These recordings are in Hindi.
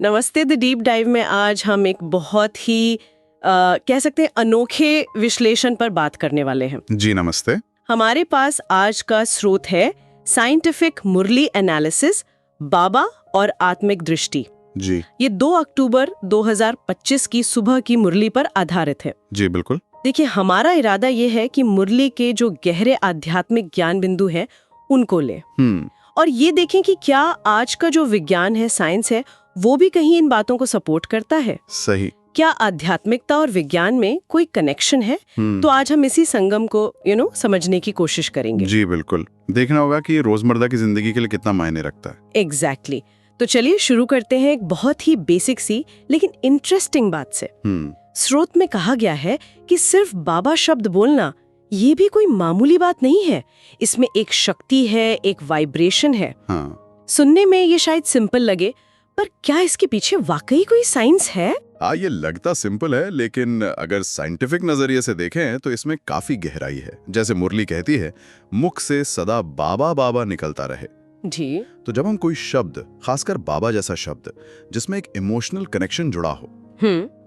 नमस्ते द डीप डाइव में आज हम एक बहुत ही कह सकते हैं अनोखे विश्लेषण पर बात करने वाले हैं। जी नमस्ते। हमारे पास आज का स्रोत है साइंटिफिक मुरली एनालिसिस, बाबा और आत्मिक दृष्टि। जी ये 2 अक्टूबर 2025 की सुबह की मुरली पर आधारित है। जी बिल्कुल। देखिए, हमारा इरादा ये है कि मुरली के जो गहरे आध्यात्मिक ज्ञान बिंदु हैं उनको ले और ये देखें कि क्या आज का जो विज्ञान है, साइंस है, वो भी कहीं इन बातों को सपोर्ट करता है। सही। क्या आध्यात्मिकता और विज्ञान में कोई कनेक्शन है? तो आज हम इसी संगम को समझने की कोशिश करेंगे। जी बिल्कुल। देखना होगा कि ये रोजमर्रा की जिंदगी के लिए कितना मायने रखता है। एग्जैक्टली। तो चलिए शुरू करते हैं एक बहुत ही बेसिक सी लेकिन इंटरेस्टिंग बात से। स्रोत में कहा गया है कि सिर्फ बाबा शब्द बोलना ये भी कोई मामूली बात नहीं है। इसमें एक शक्ति है, एक वाइब्रेशन है। हाँ। सुनने में ये शायद सिंपल लगे, पर क्या इसके पीछे वाकई कोई साइंस है? ये लगता सिंपल है, लेकिन अगर साइंटिफिक नजरिए से देखें तो इसमें काफी गहराई है। जैसे मुरली कहती है, मुख से सदा बाबा बाबा निकलता रहे। जी। तो जब हम कोई शब्द, खासकर बाबा जैसा शब्द जिसमें एक इमोशनल कनेक्शन जुड़ा हो,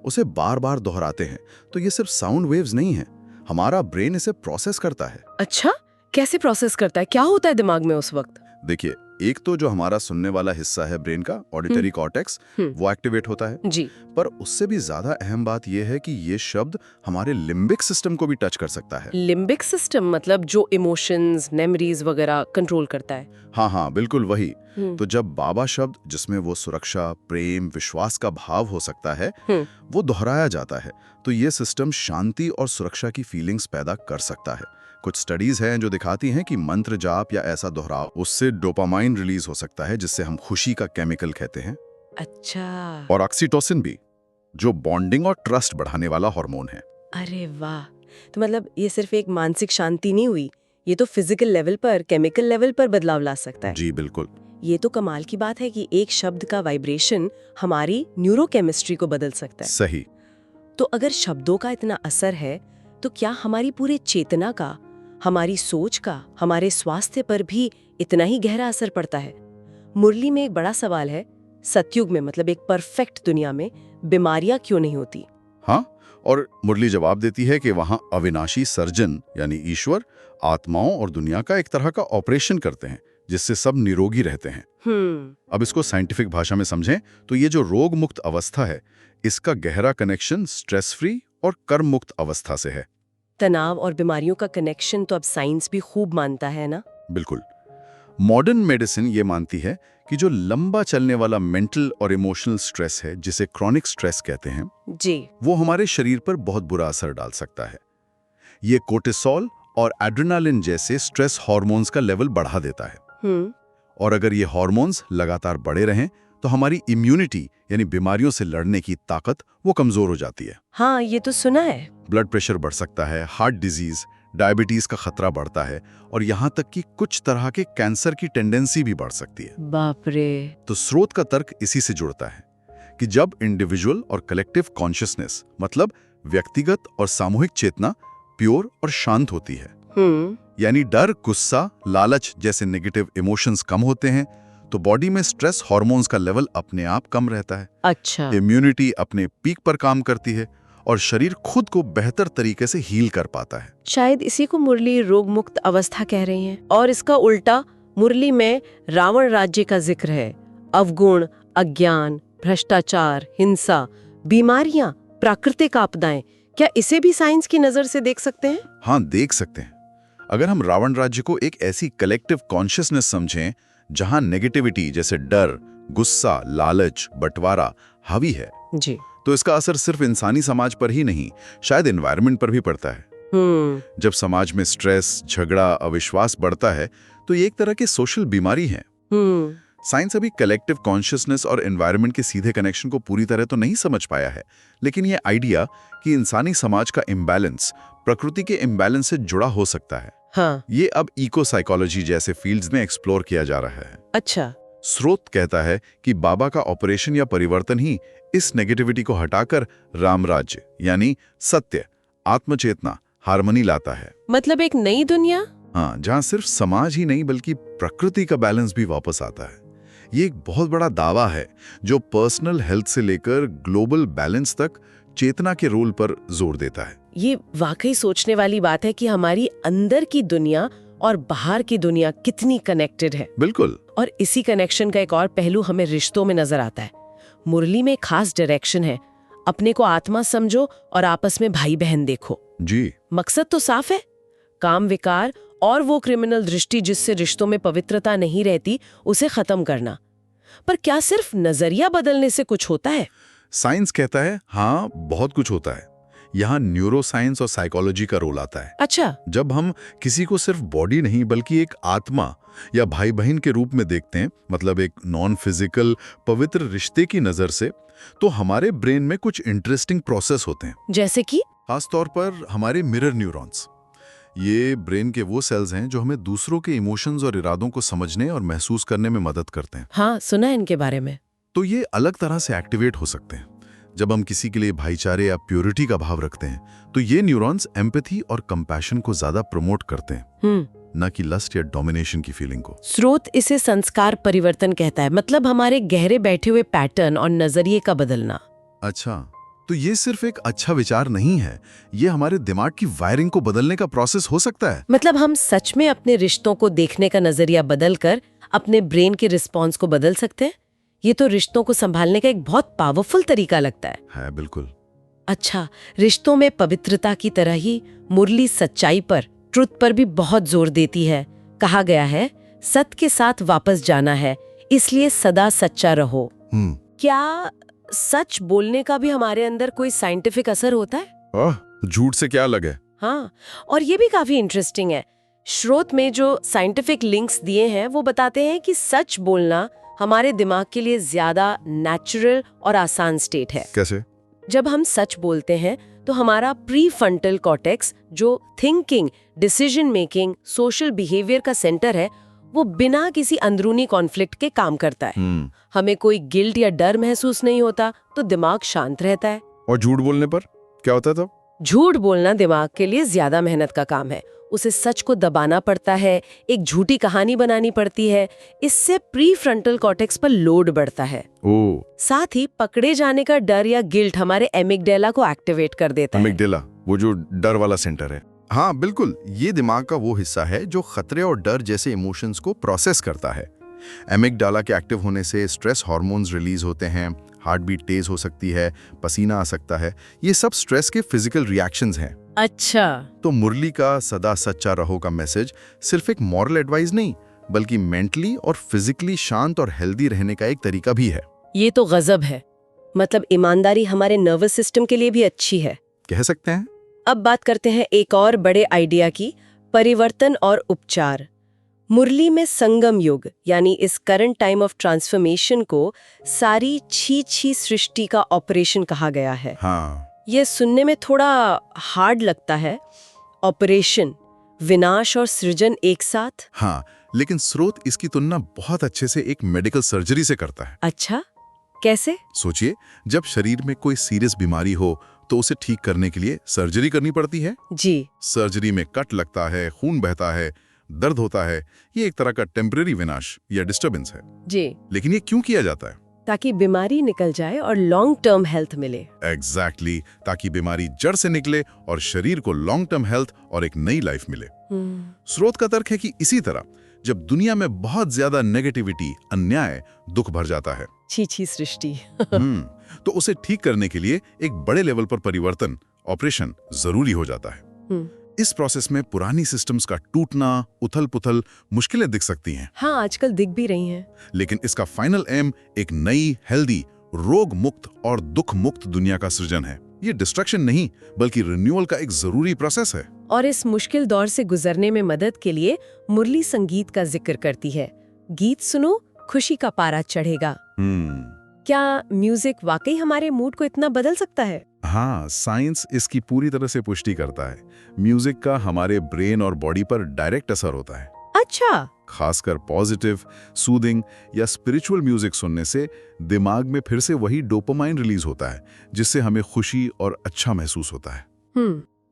उसे बार बार दोहराते हैं, तो ये सिर्फ साउंड वेव्स नहीं है, हमारा ब्रेन इसे प्रोसेस करता है। अच्छा, कैसे प्रोसेस करता है? क्या होता है दिमाग में उस वक्त? देखिए, एक तो जो हमारा सुनने वाला हिस्सा है ब्रेन का, ऑडिटरी कॉर्टेक्स, वो एक्टिवेट होता है। जी। पर उससे भी ज्यादा अहम बात यह है कि ये शब्द हमारे लिम्बिक सिस्टम को भी टच कर सकता है। लिम्बिक सिस्टम मतलब जो इमोशंस, मेमोरीज वगैरह कंट्रोल करता है? हाँ, बिल्कुल वही। तो जब बाबा शब्द, जिसमें वो सुरक्षा, प्रेम, विश्वास का भाव हो सकता है, वो दोहराया जाता है, तो ये सिस्टम शांति और सुरक्षा की फीलिंग्स पैदा कर सकता है। कुछ स्टडीज हैं जो दिखाती हैं कि मंत्र जाप या ऐसा दोहराव, उससे डोपामाइन रिलीज हो सकता है, जिससे हम खुशी का केमिकल कहते हैं। अच्छा। और ऑक्सीटोसिन भी, जो बॉन्डिंग और ट्रस्ट बढ़ाने वाला हार्मोन है। अरे वाह! तो मतलब ये सिर्फ एक मानसिक शांति नहीं हुई, ये तो फिजिकल लेवल पर, केमिकल लेवल पर बदलाव ला सकता है। जी बिल्कुल। ये तो कमाल की बात है कि एक शब्द का वाइब्रेशन हमारी न्यूरोकेमिस्ट्री को बदल सकता है। सही। तो अगर शब्दों का इतना असर है, तो क्या हमारी पूरे चेतना का, हमारी सोच का, हमारे स्वास्थ्य पर भी इतना ही गहरा असर पड़ता है? मुरली में एक बड़ा सवाल है, सतयुग में, मतलब एक परफेक्ट दुनिया में, बीमारियां क्यों नहीं होती? हाँ, और मुरली जवाब देती है कि वहां अविनाशी सर्जन यानी ईश्वर आत्माओं और दुनिया का एक तरह का ऑपरेशन करते हैं, जिससे सब निरोगी रहते हैं। अब इसको साइंटिफिक भाषा में समझें तो ये जो रोग मुक्त अवस्था है, इसका गहरा कनेक्शन स्ट्रेस फ्री और कर्म मुक्त अवस्था से है। तनाव और बीमारियों का कनेक्शन तो अब साइंस भी खूब मानता है ना? बिल्कुल। मॉडर्न मेडिसिन ये मानती है कि जो लंबा चलने वाला मेंटल और इमोशनल स्ट्रेस है, जिसे क्रॉनिक स्ट्रेस कहते हैं, जी, वो हमारे शरीर पर बहुत बुरा असर डाल सकता है। ये कोर्टिसोल और एड्रेनालिन जैसे स्ट्रेस हार्मोन्स का लेवल बढ़ा देता है। और अगर ये हार्मोन्स लगातार बढ़े रहें तो हमारी इम्यूनिटी यानी बीमारियों से लड़ने की ताकत वो कमजोर हो जाती है। हाँ, ये तो सुना है। ब्लड प्रेशर बढ़ सकता है, हार्ट डिजीज, डायबिटीज का खतरा बढ़ता है, और यहाँ तक कि कुछ तरह के कैंसर की टेंडेंसी भी बढ़ सकती है। बाप रे। तो स्रोत का तर्क इसी से जुड़ता है कि जब इंडिविजुअल और कलेक्टिव कॉन्शियसनेस, मतलब व्यक्तिगत और सामूहिक चेतना, प्योर और शांत होती है, यानी डर, गुस्सा, लालच जैसे नेगेटिव इमोशंस कम होते हैं, तो बॉडी में स्ट्रेस हार्मोन्स का लेवल अपने आप कम रहता है। अच्छा। इम्यूनिटी अपने पीक पर काम करती है और शरीर खुद को बेहतर तरीके से हील कर पाता है। शायद इसी को मुरली रोग मुक्त अवस्था कह रही हैं। और इसका उल्टा मुरली में रावण राज्य का जिक्र है। अवगुण, अज्ञान, भ्रष्टाचार, हिंसा, बीमारियां, प्राकृतिक आपदाएं, क्या इसे भी साइंस की नजर से देख सकते हैं? हाँ, देख सकते हैं। अगर हम रावण राज्य को एक ऐसी कलेक्टिव कॉन्शियसनेस समझें जहां नेगेटिविटी जैसे डर, गुस्सा, लालच, बंटवारा हावी है, जी, तो इसका असर सिर्फ इंसानी समाज पर ही नहीं, शायद एनवायरनमेंट पर भी पड़ता है। जब समाज में स्ट्रेस, झगड़ा, अविश्वास बढ़ता है, तो ये एक तरह की सोशल बीमारी है। साइंस अभी कलेक्टिव कॉन्शियसनेस और एनवायरनमेंट के सीधे कनेक्शन को पूरी तरह तो नहीं समझ पाया है, लेकिन ये आइडिया कि इंसानी समाज का इम्बैलेंस प्रकृति के इम्बैलेंस से जुड़ा हो सकता है, हाँ, ये अब इको साइकोलॉजी जैसे फील्ड्स में एक्सप्लोर किया जा रहा है। अच्छा। स्रोत कहता है कि बाबा का ऑपरेशन या परिवर्तन ही इस नेगेटिविटी को हटाकर रामराज्य यानी सत्य, आत्मचेतना, हार्मनी लाता है। मतलब एक नई दुनिया? हाँ, जहां सिर्फ समाज ही नहीं बल्कि प्रकृति का बैलेंस भी वापस आता है। ये एक बहुत बड़ा दावा है जो पर्सनल हेल्थ से लेकर ग्लोबल बैलेंस तक चेतना के रोल पर जोर देता है। ये वाकई सोचने वाली बात है कि हमारी अंदर की दुनिया और बाहर की दुनिया कितनी कनेक्टेड है। बिल्कुल। और इसी कनेक्शन का एक और पहलू हमें रिश्तों में नजर आता है। मुरली में खास डायरेक्शन है, अपने को आत्मा समझो और आपस में भाई बहन देखो। जी। मकसद तो साफ है, काम विकार और वो क्रिमिनल दृष्टि जिससे रिश्तों में पवित्रता नहीं रहती, उसे खत्म करना। पर क्या सिर्फ नजरिया बदलने से कुछ होता है? साइंस कहता है हाँ, बहुत कुछ होता है। यहाँ न्यूरो साइंस और साइकोलॉजी का रोल आता है। अच्छा। जब हम किसी को सिर्फ बॉडी नहीं बल्कि एक आत्मा या भाई बहन के रूप में देखते हैं, मतलब एक नॉन फिजिकल पवित्र रिश्ते की नजर से, तो हमारे ब्रेन में कुछ इंटरेस्टिंग प्रोसेस होते हैं। जैसे कि? खास तौर पर हमारे मिरर न्यूरॉन्स। ये ब्रेन के वो सेल्स हैं जो हमें दूसरों के इमोशंस और इरादों को समझने और महसूस करने में मदद करते हैं। हाँ, सुना है इनके बारे में। तो ये अलग तरह से एक्टिवेट हो सकते हैं। जब हम किसी के लिए भाईचारे या प्योरिटी का भाव रखते हैं, तो ये न्यूरॉन्स एम्पैथी और कंपैशन को ज्यादा प्रमोट करते हैं, न कि लस्ट या डोमिनेशन की फीलिंग को। स्रोत इसे संस्कार परिवर्तन कहता है, मतलब हमारे गहरे बैठे हुए पैटर्न और नजरिए का बदलना। अच्छा, तो ये सिर्फ एक अच्छा विचार नहीं है, ये हमारे दिमाग की वायरिंग को बदलने का प्रोसेस हो सकता है। मतलब हम सच में अपने रिश्तों को देखने का नजरिया बदलकर अपने ब्रेन के रिस्पॉन्स को बदल सकते हैं। ये तो रिश्तों को संभालने का एक बहुत पावरफुल तरीका लगता है। बिल्कुल। अच्छा, रिश्तों में पवित्रता की तरह ही मुरली सच्चाई पर, ट्रुथ पर भी बहुत जोर देती है। कहा गया है, सत्य के साथ वापस जाना है, इसलिए सदा सच्चा रहो। क्या सच बोलने का भी हमारे अंदर कोई साइंटिफिक असर होता है? झूठ से क्या अलग है? हाँ, और ये भी काफी इंटरेस्टिंग है। स्रोत में जो साइंटिफिक लिंक्स दिए हैं वो बताते हैं कि सच बोलना हमारे दिमाग के लिए ज्यादा नेचुरल और आसान स्टेट है। कैसे? जब हम सच बोलते हैं तो हमारा प्रीफ्रंटल कॉर्टेक्स, जो thinking, decision making, social behaviour का सेंटर है, वो बिना किसी अंदरूनी कॉन्फ्लिक्ट के काम करता है। हमें कोई गिल्ट या डर महसूस नहीं होता, तो दिमाग शांत रहता है। और झूठ बोलने पर क्या होता है तब? झूठ बोलना दिमाग के लिए ज्यादा मेहनत का काम है। उसे सच को दबाना पड़ता है, एक झूठी कहानी बनानी पड़ती है। इससे प्रीफ्रंटल कॉर्टेक्स पर लोड बढ़ता है। साथ ही पकड़े जाने का डर या गिल्ट हमारे एमिगडाला को एक्टिवेट कर देता है। एमिगडाला, वो जो डर वाला सेंटर है। हाँ बिल्कुल, ये दिमाग का वो हिस्सा है जो खतरे और डर जैसे इमोशंस को प्रोसेस करता है। एमिगडाला के एक्टिव होने से स्ट्रेस हार्मोन्स रिलीज होते हैं, हार्ट बीट तेज हो सकती है, पसीना आ सकता है। ये सब स्ट्रेस के फिजिकल रिएक्शंस हैं। अच्छा, तो मुरली का सदा सच्चा रहो का मैसेज सिर्फ एक मॉरल एडवाइस नहीं, बल्कि मेंटली और फिजिकली शांत और हेल्दी रहने का एक तरीका भी है। ये तो गजब है। मतलब ईमानदारी हमारे नर्वस सिस्टम के लिए भी अच्छी है, कह सकते हैं। अब बात करते हैं एक और बड़े आइडिया की, परिवर्तन और उपचार। मुरली में संगम युग, यानी इस करंट टाइम ऑफ ट्रांसफॉर्मेशन को सारी छी सृष्टि का ऑपरेशन कहा गया है। हाँ, ये सुनने में थोड़ा हार्ड लगता है। ऑपरेशन, विनाश और सृजन एक साथ। हाँ, लेकिन स्रोत इसकी तुलना बहुत अच्छे से एक मेडिकल सर्जरी से करता है। अच्छा, कैसे? सोचिए, जब शरीर में कोई सीरियस बीमारी हो तो उसे ठीक करने के लिए सर्जरी करनी पड़ती है। जी। सर्जरी में कट लगता है, खून बहता है, दर्द होता है। ये एक तरह का टेम्परेरी विनाश या डिस्टर्बेंस है। जी। लेकिन ये क्यों किया जाता है? ताकि बीमारी निकल जाए और लॉन्ग टर्म हेल्थ मिले। एग्जैक्टली, ताकि बीमारी जड़ से निकले और शरीर को लॉन्ग टर्म हेल्थ और एक नई लाइफ मिले। स्रोत का तर्क है कि इसी तरह जब दुनिया में बहुत ज्यादा नेगेटिविटी, अन्याय, दुख भर जाता है, छी सृष्टि तो उसे ठीक करने के लिए एक बड़े लेवल पर परिवर्तन, ऑपरेशन जरूरी हो जाता है। इस प्रोसेस में पुरानी सिस्टम्स का टूटना, उथल-पुथल मुश्किलें दिख सकती हैं। हाँ, आजकल दिख भी रही हैं। लेकिन इसका फाइनल एम एक नई, हेल्दी, रोग मुक्त और दुख मुक्त दुनिया का सृजन है। ये डिस्ट्रक्शन नहीं, बल्कि रिन्यूअल का एक जरूरी प्रोसेस है। और इस मुश्किल दौर से गुजरने में मदद के लिए मुरली संगीत का जिक्र करती है। गीत सुनो, खुशी का पारा चढ़ेगा। क्या म्यूजिक वाकई हमारे मूड को इतना बदल सकता है? हाँ, साइंस इसकी पूरी तरह से पुष्टि करता है। म्यूजिक का हमारे ब्रेन और बॉडी पर डायरेक्ट असर होता है। अच्छा। खासकर पॉजिटिव, सूदिंग या स्पिरिचुअल म्यूजिक सुनने से दिमाग में फिर से वही डोपामाइन रिलीज होता है, जिससे हमें खुशी और अच्छा महसूस होता है।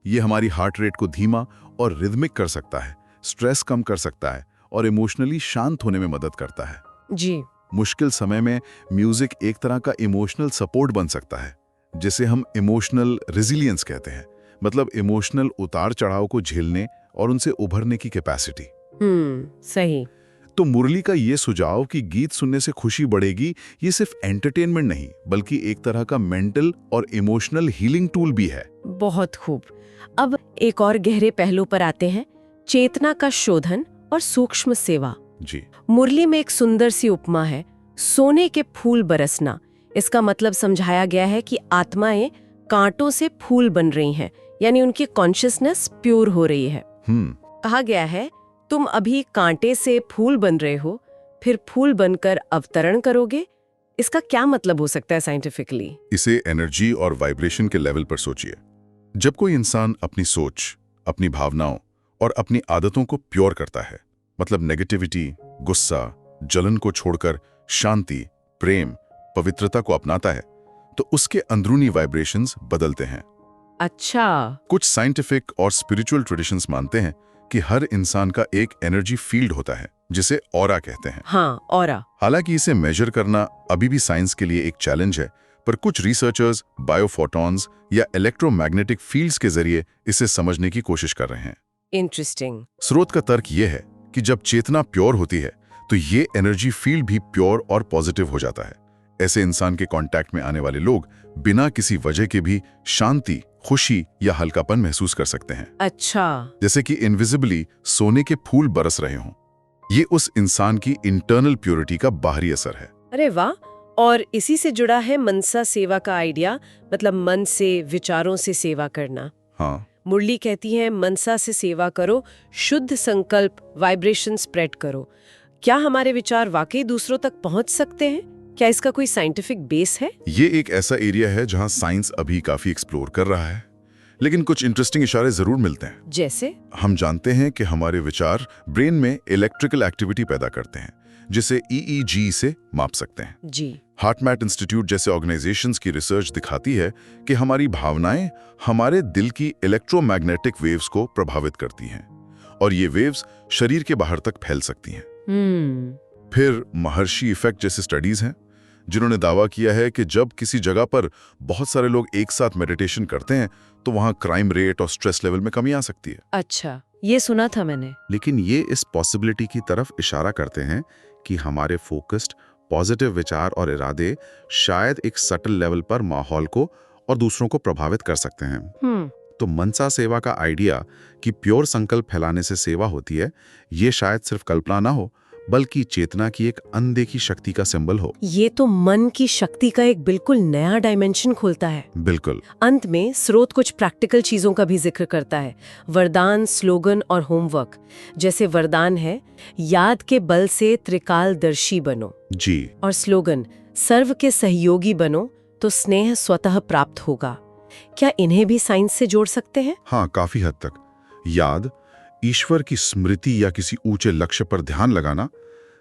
ये हमारी हार्ट रेट को धीमा और रिदमिक कर सकता है, स्ट्रेस कम कर सकता है और इमोशनली शांत होने में मदद करता है। जी। मुश्किल समय में म्यूजिक एक तरह का इमोशनल सपोर्ट बन सकता है, जिसे हम इमोशनल रेजिलियंस कहते हैं, मतलब इमोशनल उतार चढ़ाव को झेलने और उनसे उभरने की कैपेसिटी। सही। तो मुरली का ये सुझाव कि गीत सुनने से खुशी बढ़ेगी, ये सिर्फ एंटरटेनमेंट नहीं बल्कि एक तरह का मेंटल और इमोशनल हीलिंग टूल भी है। बहुत खूब। अब एक और गहरे पहलू पर आते हैं, चेतना का शोधन और सूक्ष्म सेवा। जी। मुरली में एक सुंदर सी उपमा है, सोने के फूल बरसना। इसका मतलब समझाया गया है कि आत्माएं कांटों से फूल बन रही हैं, यानी उनकी कॉन्शियसनेस प्योर हो रही है। कहा गया है, तुम अभी कांटे से फूल बन रहे हो, फिर फूल बनकर अवतरण करोगे। इसका क्या मतलब हो सकता है साइंटिफिकली? इसे एनर्जी और वाइब्रेशन के लेवल पर सोचिए। जब कोई इंसान अपनी सोच, अपनी भावनाओं और अपनी आदतों को प्योर करता है, मतलब नेगेटिविटी, गुस्सा, जलन को छोड़कर शांति, प्रेम, पवित्रता को अपनाता है, तो उसके अंदरूनी वाइब्रेशंस बदलते हैं। अच्छा। कुछ साइंटिफिक और स्पिरिचुअल ट्रेडिशंस मानते हैं कि हर इंसान का एक एनर्जी फील्ड होता है, जिसे ऑरा कहते हैं। हाँ, ऑरा। हालांकि इसे मेजर करना अभी भी साइंस के लिए एक चैलेंज है, पर कुछ रिसर्चर्स बायोफोटॉन्स या इलेक्ट्रोमैग्नेटिक फील्ड्स के जरिए इसे समझने की कोशिश कर रहे हैं। इंटरेस्टिंग। स्रोत का तर्क यह है कि जब चेतना प्योर होती है तो ये एनर्जी फील्ड भी प्योर और पॉजिटिव हो जाता है। ऐसे इंसान के कांटेक्ट में आने वाले लोग बिना किसी वजह के भी शांति, खुशी या हल्कापन महसूस कर सकते हैं। अच्छा। जैसे कि इनविजिबली सोने के फूल बरस रहे हों। ये उस इंसान की इंटरनल प्योरिटी का बाहरी असर है। अरे वाह। और इसी से जुड़ा है मनसा सेवा का आइडिया, मतलब मन से, विचारों से सेवा करना। हाँ। मुरली कहती है, मनसा से सेवा करो, शुद्ध संकल्प, वाइब्रेशन स्प्रेड करो। क्या हमारे विचार वाकई दूसरों तक पहुंच सकते हैं? क्या इसका कोई साइंटिफिक बेस है? ये एक ऐसा एरिया है जहां साइंस अभी काफी एक्सप्लोर कर रहा है, लेकिन कुछ इंटरेस्टिंग इशारे जरूर मिलते हैं। जैसे? हम जानते हैं कि हमारे विचार ब्रेन में इलेक्ट्रिकल एक्टिविटी पैदा करते हैं, जिसे EEG से माप सकते हैं। जी। हार्टमैट इंस्टीट्यूट जैसे ऑर्गेनाइजेशंस की रिसर्च दिखाती है कि हमारी भावनाएं हमारे दिल की इलेक्ट्रोमैग्नेटिक वेव्स को प्रभावित करती हैं, और ये वेव्स शरीर के बाहर तक फैल सकती हैं। फिर महर्षि इफेक्ट जैसे स्टडीज हैं, जिन्होंने दावा किया है कि जब किसी जगह पर बहुत सारे लोग एक साथ मेडिटेशन करते हैं तो वहां क्राइम रेट और स्ट्रेस लेवल में कमी आ सकती है। अच्छा, ये सुना था मैंने। लेकिन ये इस पॉसिबिलिटी की तरफ इशारा करते हैं कि हमारे फोकस्ड पॉजिटिव विचार और इरादे शायद एक सटल लेवल पर माहौल को और दूसरों को प्रभावित कर सकते हैं। तो मनसा सेवा का आइडिया कि प्योर संकल्प फैलाने से सेवा होती है, ये शायद सिर्फ कल्पना ना हो, बल्कि चेतना की एक अनदेखी शक्ति का सिंबल हो। ये तो मन की शक्ति का एक बिल्कुल नया डायमेंशन खोलता है। बिल्कुल। अंत में स्रोत कुछ प्रैक्टिकल चीजों का भी जिक्र करता है, वरदान, स्लोगन और होमवर्क। जैसे वरदान है, याद के बल से त्रिकालदर्शी बनो। जी। और स्लोगन, सर्व के सहयोगी बनो तो स्नेह स्वतः प्राप्त होगा। क्या इन्हें भी साइंस से जोड़ सकते हैं? हाँ, काफी हद तक। याद, ईश्वर की स्मृति या किसी ऊंचे लक्ष्य पर ध्यान लगाना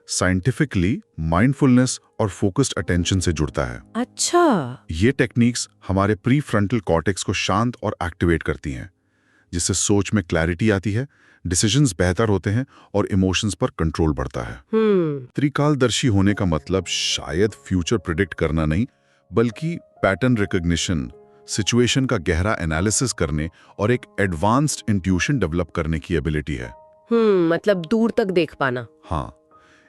साइंटिफिकली माइंडफुलनेस और फोकस्ड अटेंशन से जुड़ता है। अच्छा। ये टेक्निक्स हमारे प्री फ्रंटल कॉर्टेक्स को शांत और एक्टिवेट करती हैं, जिससे सोच में क्लैरिटी आती है, डिसीजंस बेहतर होते हैं और इमोशंस पर कंट्रोल बढ़ता है। त्रिकालदर्शी होने का मतलब शायद फ्यूचर प्रिडिक्ट करना नहीं, बल्कि पैटर्न रिकॉग्निशन, सिचुएशन का गहरा एनालिसिस करने और एक एडवांस्ड इंट्यूशन डेवलप करने की एबिलिटी है। मतलब दूर तक देख पाना। हाँ,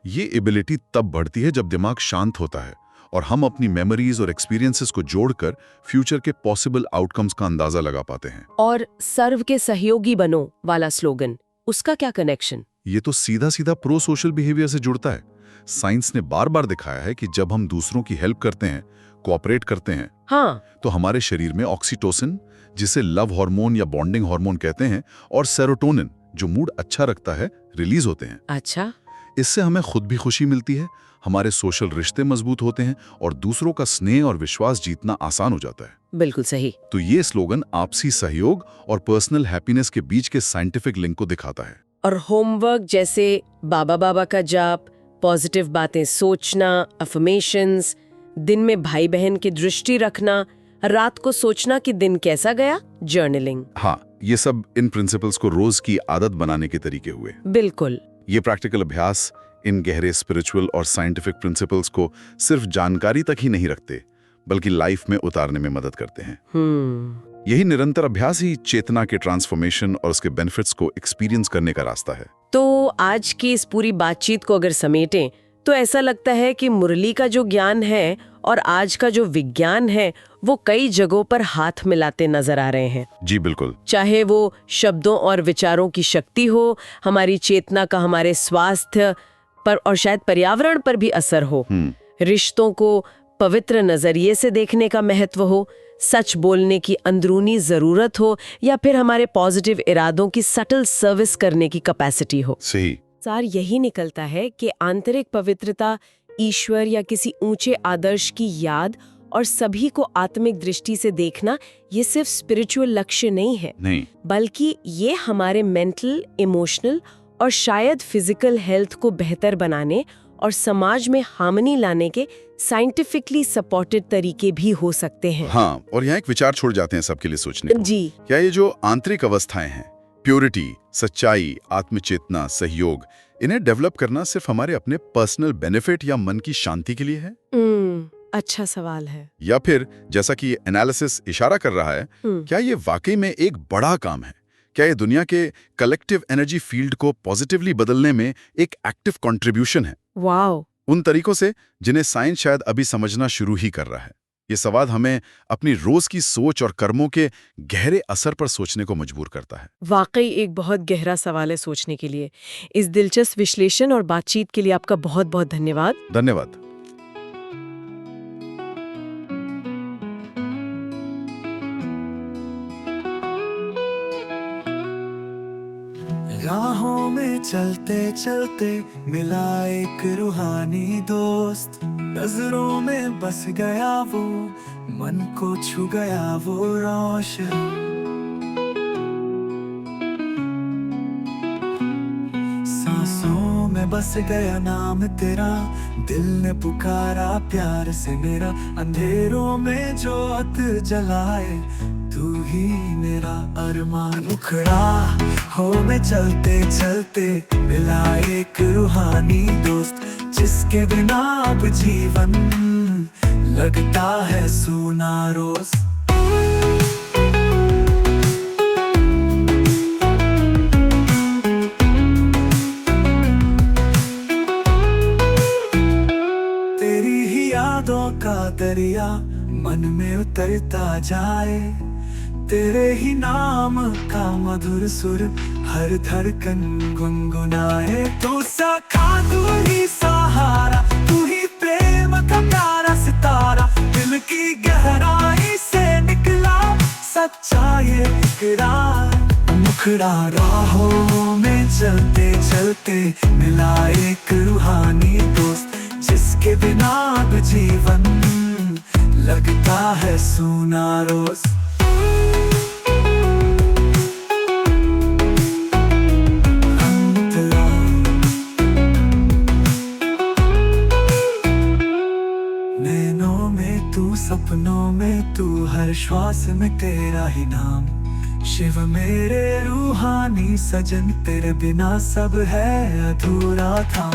ये एबिलिटी तब बढ़ती है जब दिमाग शांत होता है और हम अपनी मेमोरीज और एक्सपीरियंसेस को जोड़कर फ्यूचर के पॉसिबल आउटकम्स का अंदाजा लगा पाते हैं। और सर्व के सहयोगी बनो वाला स्लोगन, उसका क्या कनेक्शन? ये तो सीधा सीधा प्रो सोशल बिहेवियर से जुड़ता है। साइंस ने बार बार दिखाया है कि जब हम दूसरों की हेल्प करते हैं, कोऑपरेट करते हैं, हाँ, तो हमारे शरीर में ऑक्सीटोसिन, जिसे लव हार्मोन या बॉन्डिंग हार्मोन कहते हैं, और सेरोटोनिन, जो मूड अच्छा रखता है, रिलीज होते हैं। अच्छा। इससे हमें खुद भी खुशी मिलती है, हमारे सोशल रिश्ते मजबूत होते हैं और दूसरों का स्नेह और विश्वास जीतना आसान हो जाता है। बिल्कुल सही। तो ये स्लोगन आपसी सहयोग और पर्सनल हैप्पीनेस के बीच के साइंटिफिक लिंक को दिखाता है। और होमवर्क जैसे बाबा बाबा का जाप, पॉजिटिव बातें सोचना, अफर्मेशंस, दिन में भाई बहन की दृष्टि रखना, रात को सोचना कि दिन कैसा गया, जर्नलिंग। हाँ, ये सब इन प्रिंसिपल्स को रोज की आदत बनाने के तरीके हुए। बिल्कुल। ये प्रैक्टिकल अभ्यास इन गहरे स्पिरिचुअल और साइंटिफिक प्रिंसिपल्स को सिर्फ जानकारी तक ही नहीं रखते, बल्कि लाइफ में उतारने में मदद करते हैं। यही निरंतर अभ्यास ही चेतना के ट्रांसफॉर्मेशन और उसके बेनिफिट्स को एक्सपीरियंस करने का रास्ता है। तो आज की इस पूरी बातचीत को अगर समेटें तो ऐसा लगता है कि मुरली का जो ज्ञान है और आज का जो विज्ञान है वो कई जगहों पर हाथ मिलाते नजर आ रहे हैं। जी बिल्कुल। चाहे वो शब्दों और विचारों की शक्ति हो, हमारी चेतना का हमारे स्वास्थ्य पर और शायद पर्यावरण पर भी असर हो, रिश्तों को पवित्र नजरिए से देखने का महत्व हो, सच बोलने की अंदरूनी जरूरत हो, या फिर हमारे पॉजिटिव इरादों की सटल सर्विस करने की कैपेसिटी हो। सही। सार यही निकलता है कि आंतरिक पवित्रता, ईश्वर या किसी ऊंचे आदर्श की याद और सभी को आत्मिक दृष्टि से देखना, ये सिर्फ स्पिरिचुअल लक्ष्य नहीं है, बल्कि ये हमारे मेंटल, इमोशनल और शायद फिजिकल हेल्थ को बेहतर बनाने और समाज में हार्मनी लाने के साइंटिफिकली सपोर्टेड तरीके भी हो सकते हैं। हाँ, और यहाँ एक विचार छोड़ जाते हैं सबके लिए सोचने को। जी। क्या ये जो आंतरिक अवस्थाएं हैं, प्योरिटी, सच्चाई, आत्मचेतना, सहयोग, इन्हें डेवलप करना सिर्फ हमारे अपने पर्सनल बेनिफिट या मन की शांति के लिए है? अच्छा सवाल है। या फिर जैसा कि एनालिसिस इशारा कर रहा है, क्या ये वाकई में एक बड़ा काम है? क्या ये दुनिया के कलेक्टिव एनर्जी फील्ड को पॉजिटिवली बदलने में एक एक्टिव कंट्रीब्यूशन है? वाओ। उन तरीकों से जिन्हें साइंस शायद अभी समझना शुरू ही कर रहा है। ये सवाल हमें अपनी रोज की सोच और कर्मों के गहरे असर पर सोचने को मजबूर करता है। वाकई एक बहुत गहरा सवाल है सोचने के लिए। इस दिलचस्प विश्लेषण और बातचीत के लिए आपका बहुत बहुत धन्यवाद। धन्यवाद। राहों में चलते चलते मिला एक रूहानी दोस्त, नजरों में बस गया वो, मन को छू गया वो रोशन। सांसों में बस गया नाम तेरा, दिल ने पुकारा प्यार से मेरा, अंधेरों में जोत जलाए तू ही मेरा अरमान। उखड़ा हो में चलते चलते मिला एक रूहानी दोस्त, जिसके बिना अब जीवन लगता है सूना रोज। तेरी ही यादों का दरिया मन में उतरता जाए, तेरे ही नाम का मधुर सुर हर धड़कन गुनगुनाए। तू सखा, तू ही सहारा, तू ही प्रेम का प्यारा सितारा, दिल की गहराई से निकला सच्चा ये इकरार। मुखड़ा राहों में चलते चलते मिला एक रूहानी दोस्त, जिसके बिना अब जीवन लगता है सूना रोज। सपनों में तू, हर श्वास में तेरा ही नाम, शिव मेरे रूहानी सजन, तेरे बिना सब है अधूरा था।